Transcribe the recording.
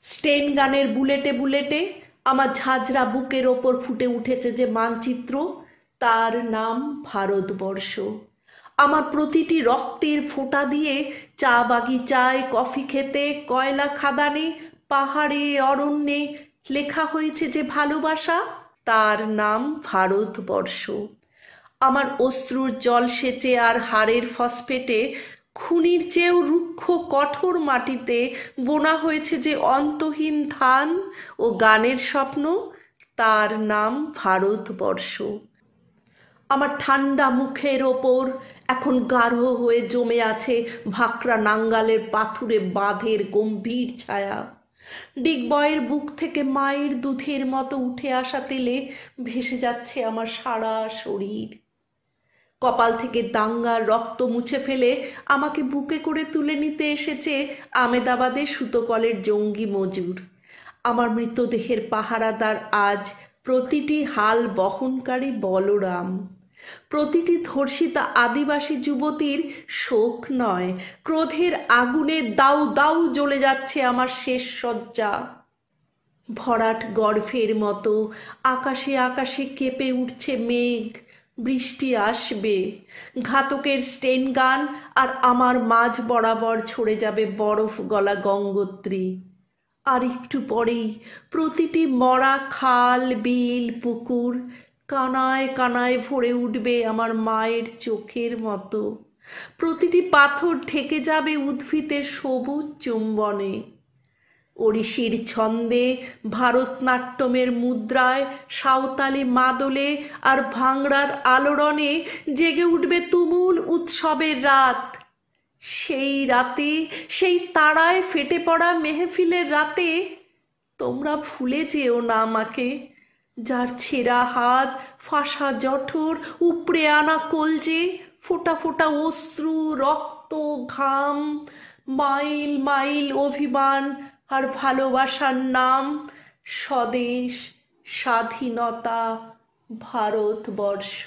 স্টেন গানের বুলেটে বুলেটে আমার ঝাঁঝরা বুকের ওপর ফুটে উঠেছে যে মানচিত্র, তার নাম ভারতবর্ষ। আমার প্রতিটি রক্তের ফোঁটা দিয়ে চা বাগিচায়, কফি খেতে, কয়লা খাদানে, পাহাড়ে, অরণ্যে লেখা হয়েছে যে ভালোবাসা, তার নাম ভারতবর্ষ। আমার অশ্রুর জল সেচে আর হাড়ের ফসফেটে খুনির চেয়েও রুক্ষ কঠোর মাটিতে বোনা হয়েছে যে অন্তহীন ধান ও গানের স্বপ্ন, তার নাম ভারতবর্ষ। আমার ঠান্ডা মুখের ওপর এখন গাঢ় হয়ে জমে আছে ভাকরা নাঙ্গালের পাথুরে বাঁধের গম্ভীর ছায়া। ডিগবয়ের বুক থেকে মায়ের দুধের মতো উঠে আসা তেলে ভেসে যাচ্ছে আমার সারা শরীর। কপাল থেকে দাঙ্গার রক্ত মুছে ফেলে আমাকে বুকে করে তুলে নিতে এসেছে আমেদাবাদের সুতোকলের জঙ্গি মজুর। আমার মৃতদেহের পাহারাদার আজ প্রতিটি হাল বহনকারী বলরাম, প্রতিটি ধর্ষিতা আদিবাসী যুবতীর শোক নয়, ক্রোধের আগুনে দাউ দাউ জ্বলে যাচ্ছে আমার শেষ শয্যা। ভরাট গর্ভের মতো আকাশে আকাশে কেঁপে উঠছে মেঘ, বৃষ্টি আসবে। ঘাতকের স্টেন গান আর আমার মাঝ বরাবর ছড়ে যাবে বরফ গলা গঙ্গোত্রী। আর একটু পরেই প্রতিটি মরা খাল, বিল, পুকুর কানায় কানায় ভরে উঠবে আমার মায়ের চোখের মতো। প্রতিটি পাথর ঢেকে যাবে উদ্ভিদের সবুজ চুম্বনে। ওড়িশির ছন্দে, ভারতনাট্যমের মুদ্রায়, সাঁওতালি মাদলে আর ভাংড়ার আলোড়নে জেগে উঠবে তুমুল উৎসবের রাত। সেই রাতে, সেই তারায় ফেটে পড়া মেহফিলের রাতে তোমরা ভুলে যেও না আমাকে, যার ছেঁড়া হাত, ফাঁসা জঠর, উপড়ে আনা কলজে, ফোঁটা ফোঁটা অশ্রু, রক্ত, ঘাম, মাইল মাইল অভিমান আর ভালোবাসার নাম স্বদেশ, স্বাধীনতা, ভারতবর্ষ।